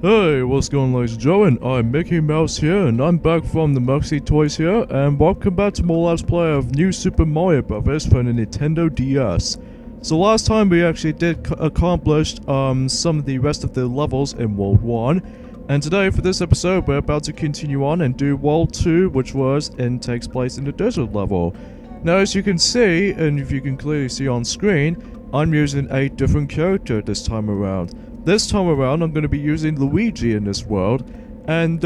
Hey, what's going on, ladies and gentlemen? I'm Mickey Mouse here, and I'm back from the Moxie Toys here, and welcome back to more Let's Play of New Super Mario Bros. For the Nintendo DS. So last time we actually did accomplish some of the rest of the levels in World 1, and today for this episode we're about to continue on and do World 2, which takes place in the desert level. Now as you can see, and if you can clearly see on screen, I'm using a different character this time around. This time around, I'm going to be using Luigi in this world, and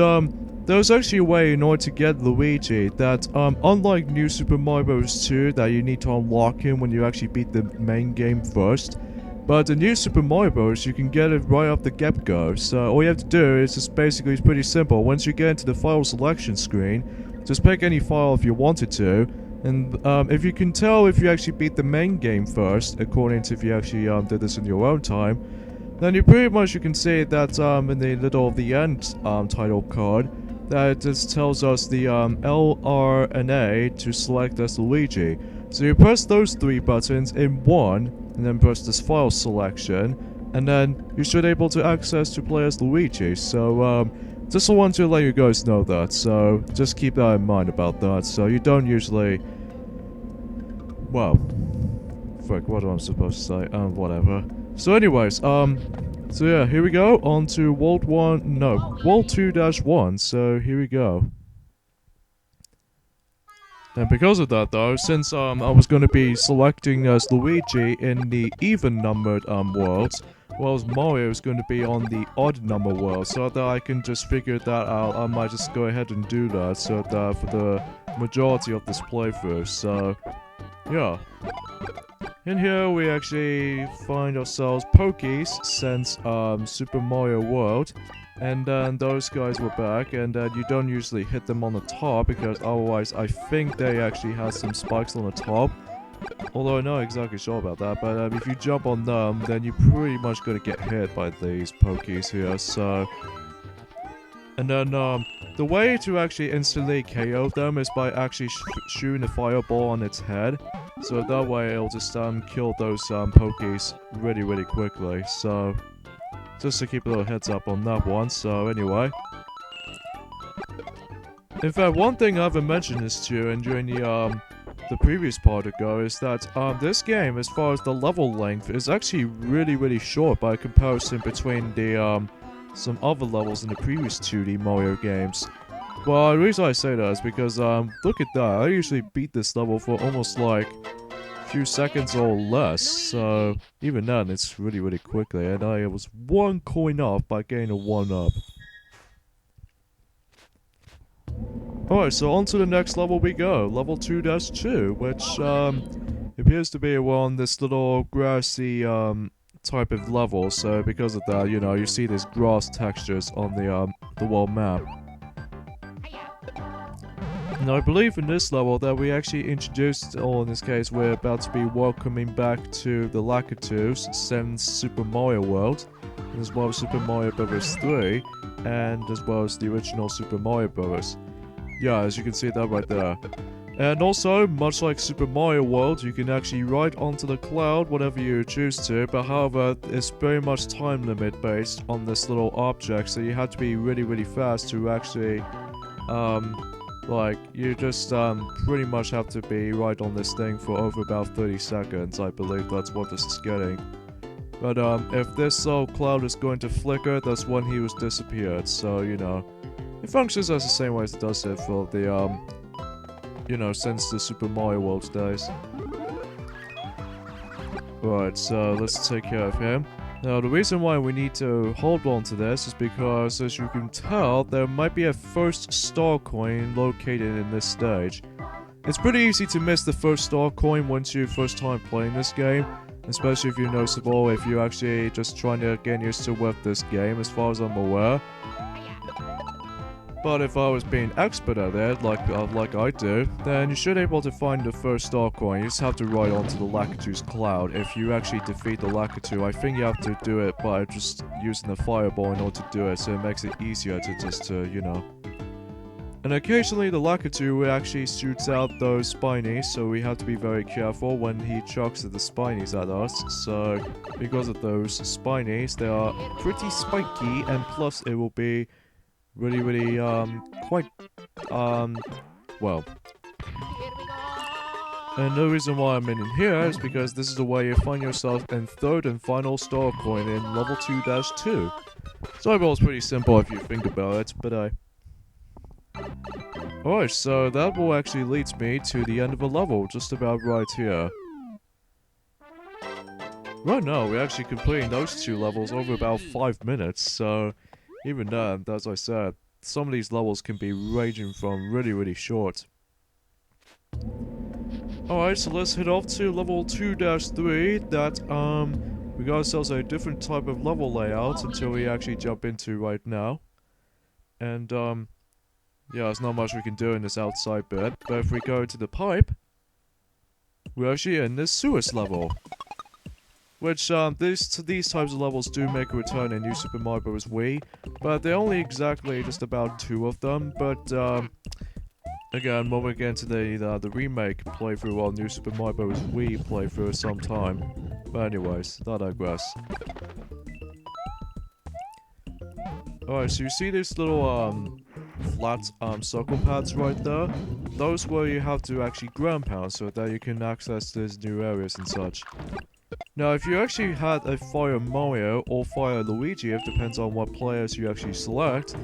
there's actually a way in order to get Luigi that, unlike New Super Mario Bros. 2, that you need to unlock him when you actually beat the main game first, but in New Super Mario Bros. You can get it right off the get-go. So all you have to do is just basically, it's pretty simple. Once you get into the file selection screen, just pick any file if you wanted to, and if you can tell if you actually beat the main game first, according to if you actually did this in your own time, then you can see that in the little of the end title card that it just tells us the L, R, and A to select as Luigi. So you press those three buttons in one, and then press this file selection, and then you should be able to access to play as Luigi. So just want to let you guys know that, so just keep that in mind about that. So you don't usually, well, frick, what am I supposed to say? Whatever. So anyways, so yeah, here we go, on to World 2-1, so here we go. And because of that though, since I was going to be selecting as Luigi in the even-numbered worlds, whereas Mario is going to be on the odd-number world, so that I can just figure that out, I might just go ahead and do that, so that for the majority of this playthrough, so yeah. In here we actually find ourselves Pokies since Super Mario World, and then those guys were back, and you don't usually hit them on the top because otherwise I think they actually have some spikes on the top, although I'm not exactly sure about that, but if you jump on them then you're pretty much gonna get hit by these Pokies here, so... And then the way to actually instantly KO them is by actually shooting a fireball on its head. So that way it'll just kill those Pokies really quickly. So just to keep a little heads up on that one. So anyway. In fact, one thing I haven't mentioned this to you and during the previous part ago is that this game, as far as the level length, is actually really short by comparison between the some other levels in the previous 2D Mario games. Well, the reason I say that is because, look at that, I usually beat this level for almost like a few seconds or less, so even then it's really quickly, and I was one coin off by getting a 1-up. Alright, so on to the next level we go, level 2-2, which, appears to be on this little grassy, type of level, so because of that, you know, you see these grass textures on the world map. And I believe in this level that we actually introduced, or in this case, we're about to be welcoming back to the Lakitus since Super Mario World, as well as Super Mario Bros. 3, and as well as the original Super Mario Bros. Yeah, as you can see that right there. And also, much like Super Mario World, you can actually ride onto the cloud whenever you choose to, but however, it's very much time limit based on this little object, so you have to be really fast to actually, like, you just, pretty much have to be right on this thing for over about 30 seconds, I believe that's what this is getting. But, if this little cloud is going to flicker, that's when he was disappeared, so, you know, it functions as the same way as it does it for the, you know, since the Super Mario World days. Right, so let's take care of him. Now, the reason why we need to hold on to this is because, as you can tell, there might be a first star coin located in this stage. It's pretty easy to miss the first star coin once you're first time playing this game, especially if you're noticeable, if you're actually just trying to get used to with this game, as far as I'm aware. But if I was being expert at it, like I do, then you should be able to find the first star coin. You just have to ride onto the Lakitu's cloud. If you actually defeat the Lakitu, I think you have to do it by just using the fireball in order to do it, so it makes it easier to just, you know, And occasionally the Lakitu actually shoots out those spinies, so we have to be very careful when he chucks the spinies at us. So, because of those spinies, they are pretty spiky, and plus it will be really, quite, well. And the reason why I'm in here is because this is the way you find yourself in third and final star coin in level 2-2. So it's pretty simple if you think about it, but Alright, so that will actually leads me to the end of the level, just about right here. Right now, we're actually completing those 2 levels over about 5 minutes, so even then, as I said, some of these levels can be ranging from really short. Alright, so let's head off to level 2-3, that, we got ourselves a different type of level layout until we actually jump into right now. And, yeah, there's not much we can do in this outside bit, but if we go to the pipe, we're actually in this sewers level. Which, these types of levels do make a return in New Super Mario Bros. Wii, but they're only exactly just about 2 of them, but, again, when we get into the remake playthrough on New Super Mario Bros. Wii playthrough sometime. But anyways, I digress. Alright, so you see these little, flat circle pads right there? Those where you have to actually ground pound so that you can access these new areas and such. Now if you actually had a Fire Mario or Fire Luigi, it depends on what players you actually select,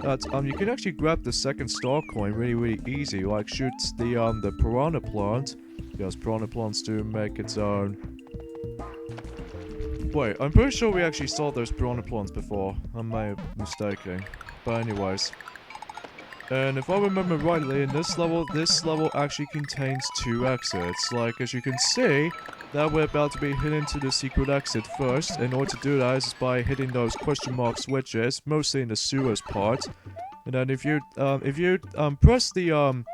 that you can actually grab the second star coin really easy, like shoot the Piranha Plant, because Piranha Plants do make its own. Wait, I'm pretty sure we actually saw those Piranha Plants before, I may be mistaken, but anyways. And if I remember rightly, in this level actually contains 2 exits. Like, as you can see, that we're about to be hitting to the secret exit first. In order to do that is by hitting those question mark switches, mostly in the sewers part. And then if you press the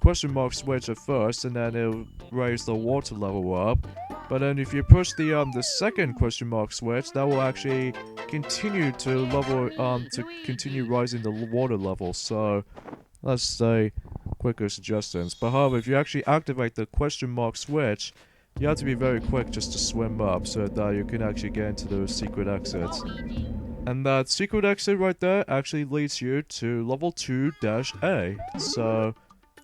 question mark switch at first, and then it'll raise the water level up. But then if you push the second question mark switch, that will actually continue to continue rising the water level. So that's say quicker suggestions. But however, if you actually activate the question mark switch, you have to be very quick just to swim up so that you can actually get into the secret exit. And that secret exit right there actually leads you to level 2-A. So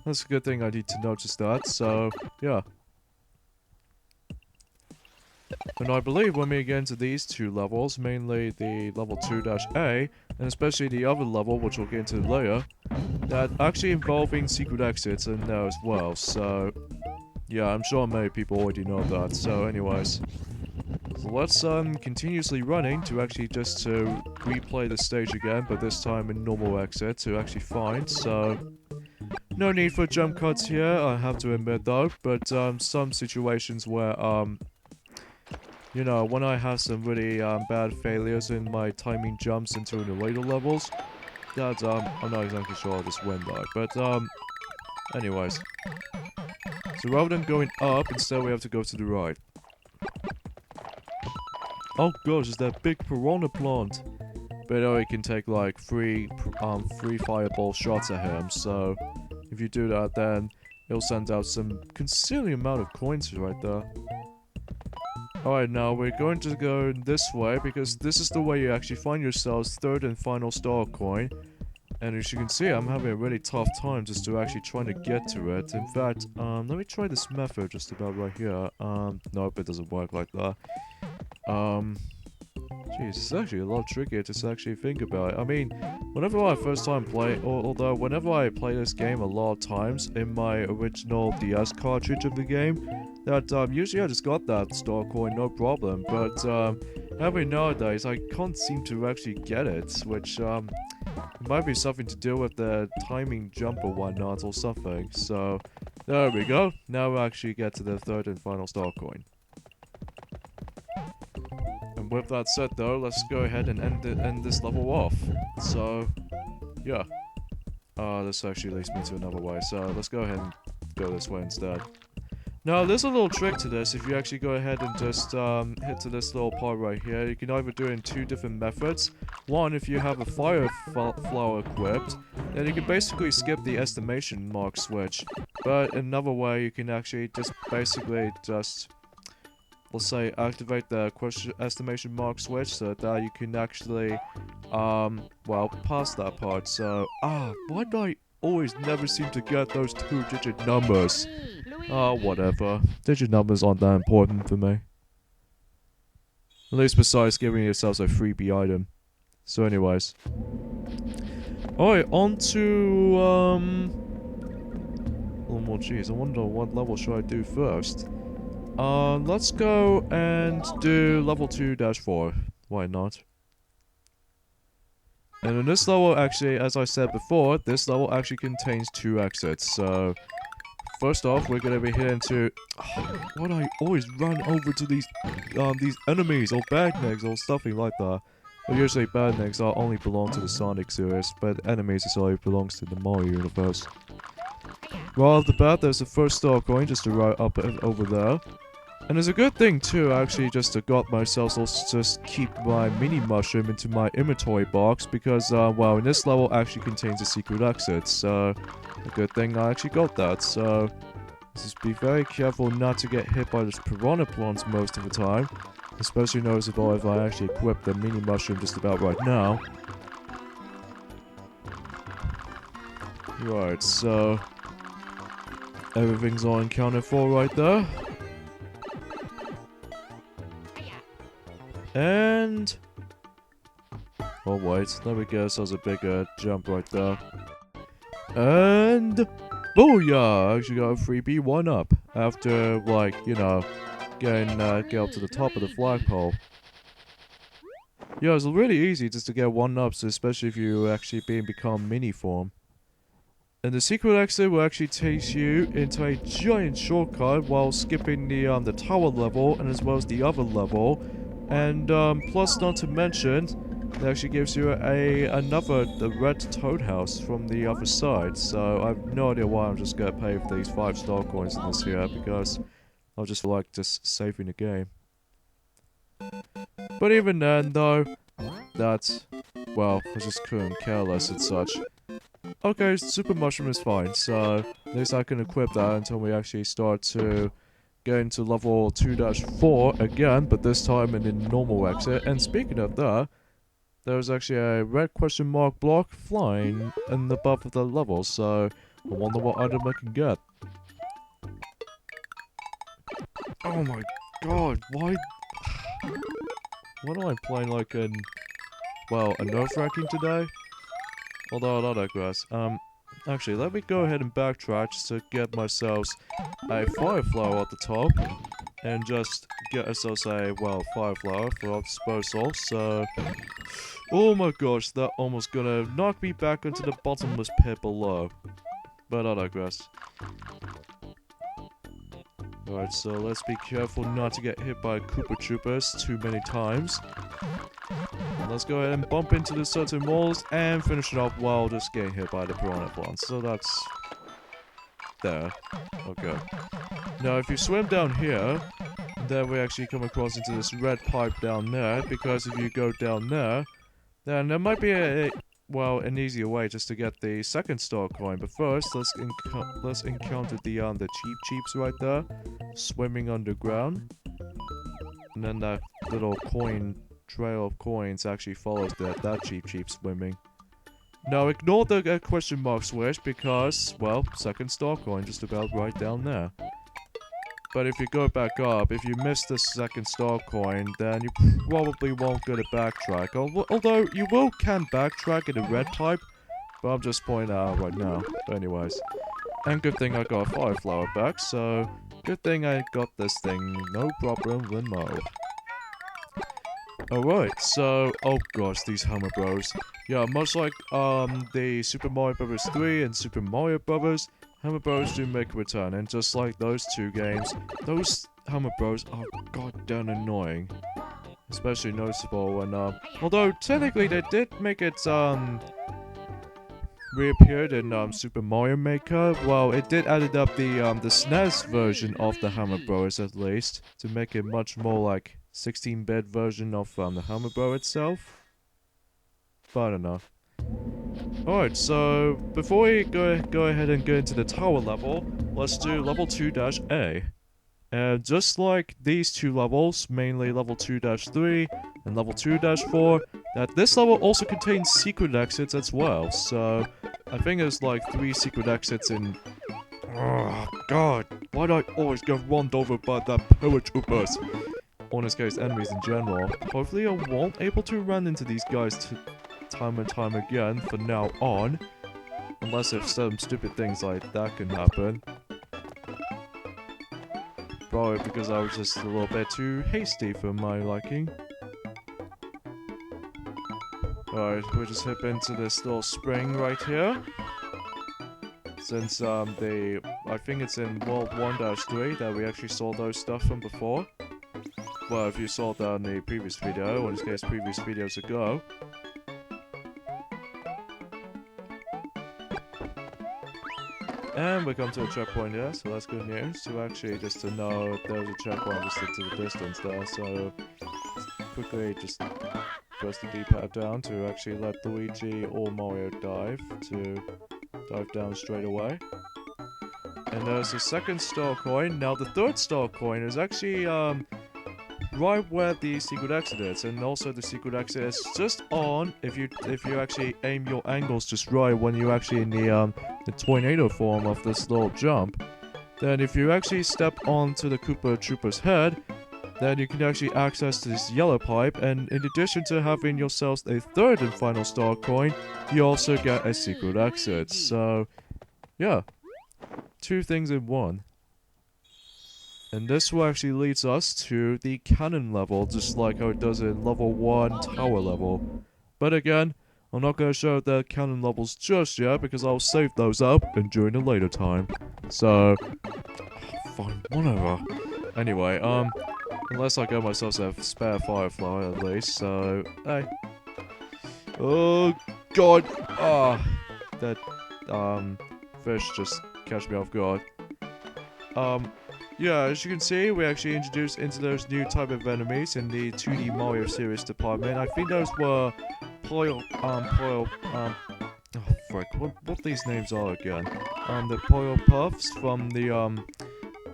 that's a good thing I need to notice that. So yeah. And I believe when we get into these 2 levels, mainly the level 2-A, and especially the other level, which we'll get into later, that actually involving secret exits in there as well, so yeah, I'm sure many people already know that, so anyways. So let's continuously running to actually just to replay the stage again, but this time in normal exit to actually find, so no need for jump cuts here, I have to admit though, but some situations where you know, when I have some really bad failures in my timing jumps into the later levels, that I'm not exactly sure I'll just win though. But anyways, so rather than going up, instead we have to go to the right. Oh gosh, it's that big Piranha Plant. But it can take like three fireball shots at him. So if you do that, then it'll send out some considerable amount of coins right there. Alright, now we're going to go this way, because this is the way you actually find yourselves third and final star coin. And as you can see, I'm having a really tough time just to actually trying to get to it. In fact, let me try this method just about right here. Nope, it doesn't work like that. Jeez, it's actually a lot trickier to actually think about it. I mean, whenever I first time play, although whenever I play this game a lot of times in my original DS cartridge of the game, that usually I just got that star coin no problem, but having nowadays I can't seem to actually get it, which might be something to do with the timing jump or whatnot or something. So there we go. Now we actually get to the third and final star coin. And with that said though, let's go ahead and end this level off. So yeah. This actually leads me to another way, so let's go ahead and go this way instead. Now, there's a little trick to this. If you actually go ahead and just hit to this little part right here, you can either do it in two different methods. One, if you have a fire flower equipped, then you can basically skip the estimation mark switch. But another way, you can actually just basically just, let's say, activate the estimation mark switch so that you can actually, well, pass that part. So, why do I always never seem to get those 2-digit numbers? Whatever. Digit numbers aren't that important for me. At least besides giving yourselves a freebie item. So anyways. Alright, on to, oh more jeez, I wonder what level should I do first. Let's go and do level 2-4. Why not? And in this level, actually, as I said before, this level actually contains 2 exits, so... First off, we're gonna be heading to... why do I always run over to these enemies or badniks or something like that? Well, usually badniks only belong to the Sonic series, but enemies only belongs to the Mario universe. Right off the bat, there's the first star coin just to right up over there. And it's a good thing too, actually, just to got myself so just keep my mini mushroom into my inventory box because, well, in this level actually contains a secret exit, so a good thing I actually got that. So just be very careful not to get hit by those piranha plants most of the time, especially noticeable if I actually equip the mini mushroom just about right now. Right, so everything's all accounted for right there. And... oh wait, let me get ourselves a bigger jump right there. And... booyah! I actually got a freebie 1-up. After, like, you know, get up to the top of the flagpole. Yeah, it's really easy just to get 1-ups, especially if you actually become mini form. And the secret exit will actually take you into a giant shortcut while skipping the tower level and as well as the other level. And plus, not to mention, it actually gives you the red toad house from the other side. So I have no idea why I'm just gonna pay for these 5 star coins in this here because I just like just saving the game. But even then, though, that's, well, I just couldn't care less and such. Okay, Super Mushroom is fine, so at least I can equip that until we actually start to get into level 2-4 again, but this time in the normal exit. And speaking of that, there's actually a red question mark block flying in the above of the level, so I wonder what item I can get. Oh my god, why am I playing like an, well, a nerve-wracking today? Although I digress. Actually, let me go ahead and backtrack just to get myself a fire flower at the top. And just get ourselves a, well, fire flower for our disposal, so... oh my gosh, that almost gonna knock me back into the bottomless pit below. But I digress. Alright, so let's be careful not to get hit by Koopa Troopas too many times. And let's go ahead and bump into the certain walls and finish it off while just getting hit by the piranha plants. So that's... there. Okay. Now, if you swim down here, then we actually come across into this red pipe down there, because if you go down there, then there might be an easier way just to get the second star coin. But first, let's encounter the Cheep-Cheeps right there, swimming underground. And then that little trail of coins actually follows that Cheep-Cheep swimming. Now, ignore the question mark switch because, well, second star coin just about right down there. But if you go back up, if you miss the second star coin, then you probably won't get a backtrack. Although, you can backtrack in the red pipe, but I'm just pointing out right now. But anyways. And good thing I got a fire flower back, so good thing I got this thing, no problem, Limo. Alright, so, oh gosh, these Hammer Bros. Yeah, much like, the Super Mario Bros. 3 and Super Mario Bros., Hammer Bros do make a return, and just like those two games, those Hammer Bros are goddamn annoying. Especially noticeable when, although technically they did make it, reappeared in Super Mario Maker. Well, it did added up the SNES version of the Hammer Bros at least to make it much more like 16-bit version of the Hammer Bro itself. But I don't know. Alright, so before we go ahead and get into the tower level, let's do level 2-A. And just like these two levels, mainly level 2-3 and level 2-4, that this level also contains secret exits as well. So I think there's like 3 secret exits in... Oh god, why do I always get run over by the paratroopers? Or in this case, enemies in general. Hopefully I won't able to run into these guys time and time again from now on. Unless if some stupid things like that can happen. Probably because I was just a little bit too hasty for my liking. Alright, we'll just hip into this little spring right here. Since I think it's in World 1-3 that we actually saw those stuff from before. Well, if you saw that in the previous video, or in this case previous videos ago. And we come to a checkpoint here, so that's good news. So actually, just to know if there's a checkpoint just to the distance there, so quickly just press the D-pad down to actually let Luigi or Mario dive down straight away. And there's the second star coin. Now the third star coin is actually right where the secret exit is, and also the secret exit is just on if you actually aim your angles just right when you're actually in the tornado form of this little jump. Then if you actually step onto the Koopa Trooper's head, then you can actually access this yellow pipe, and in addition to having yourselves a third and final star coin, you also get a secret exit. So yeah, 2 things in one. And this will actually leads us to the cannon level, just like how it does in level 1 tower level. But again, I'm not going to show the cannon levels just yet, because I'll save those up and during a later time. So, fine, whatever. Anyway, unless I get myself a spare Firefly at least, so, hey. Oh, god, that, fish just catch me off guard. Yeah, as you can see, we actually introduced into those new type of enemies in the 2D Mario series department. I think those were oh frick, what these names are again? The Poyo Puffs from the,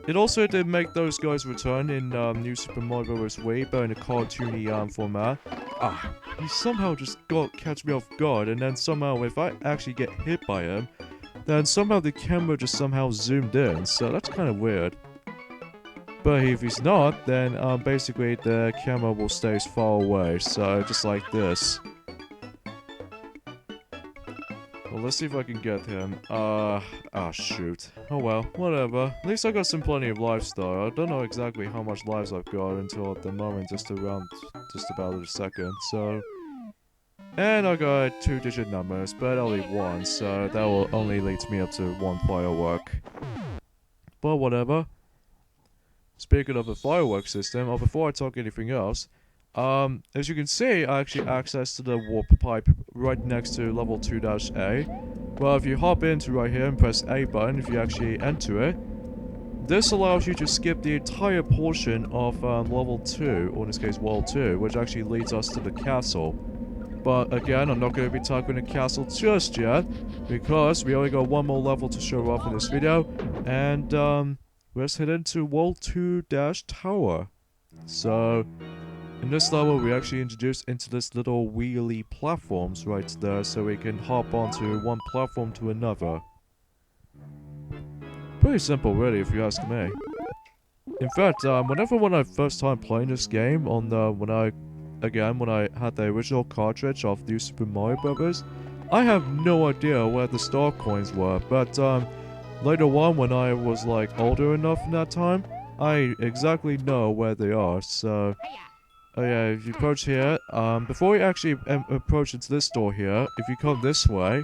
it also did make those guys return in, New Super Mario Bros. Wii, but in a cartoony, format. He somehow just catch me off guard, and then somehow if I actually get hit by him, then somehow the camera just somehow zoomed in, so that's kind of weird. But if he's not, then basically the camera will stay far away, so just like this. Well, let's see if I can get him. Shoot. Oh well, whatever. At least I got plenty of lives though. I don't know exactly how much lives I've got until at the moment, just about a second, so... And I got 2-digit numbers, but only 1, so that will only lead me up to 1 firework. But whatever. Speaking of the firework system, before I talk anything else, as you can see, I actually accessed the warp pipe right next to level 2-A. Well, if you hop into right here and press A button, if you actually enter it, this allows you to skip the entire portion of level 2, or in this case world 2, which actually leads us to the castle. But again, I'm not going to be talking the castle just yet, because we only got 1 more level to show off in this video, and let's head into World 2-Tower. So, in this level, we actually introduced into this little wheelie platforms right there, so we can hop onto one platform to another. Pretty simple, really, if you ask me. In fact, when I first time playing this game on the when I had the original cartridge of New Super Mario Bros., I have no idea where the star coins were, but later on, when I was like older enough in that time, I exactly know where they are. So, oh yeah, if you approach here, before you actually approach into this door here, if you come this way,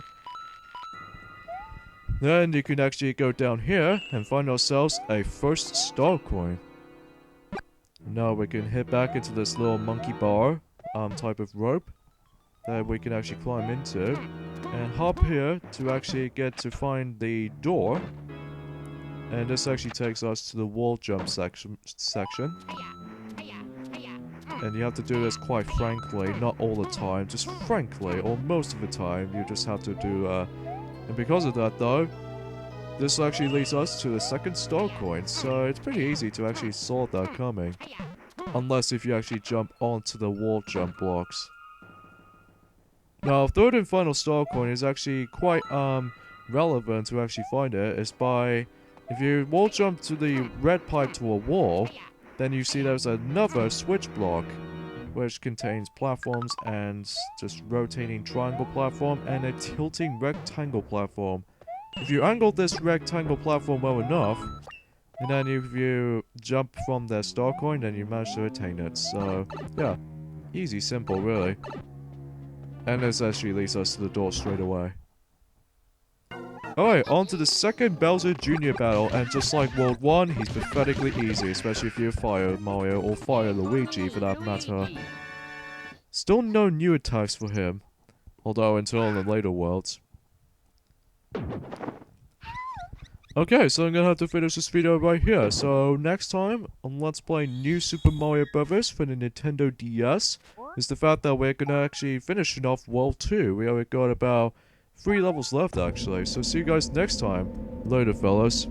then you can actually go down here and find ourselves a first star coin. Now we can hit back into this little monkey bar type of rope that we can actually climb into. And hop here to actually get to find the door. And this actually takes us to the wall jump section. And you have to do this quite frankly, not all the time, just frankly, or most of the time, you just have to do, and because of that though, this actually leads us to the second star coin, so it's pretty easy to actually sort that coming. Unless if you actually jump onto the wall jump blocks. Now, third and final star coin is actually quite, relevant to actually find it, is by, if you wall jump to the red pipe to a wall, then you see there's another switch block, which contains platforms and just rotating triangle platform and a tilting rectangle platform. If you angle this rectangle platform well enough, and then if you jump from the star coin, then you manage to attain it. So, yeah, easy, simple, really. And this actually leads us to the door straight away. Alright, on to the second Bowser Jr. battle, and just like World 1, he's pathetically easy, especially if you're Fire Mario or Fire Luigi for that matter. Still no new attacks for him, although until in the later worlds. Okay, so I'm gonna have to finish this video right here, so next time on Let's Play New Super Mario Bros. For the Nintendo DS, is the fact that we're gonna actually finish off World 2. We only got about 3 levels left actually, so see you guys next time. Later fellas.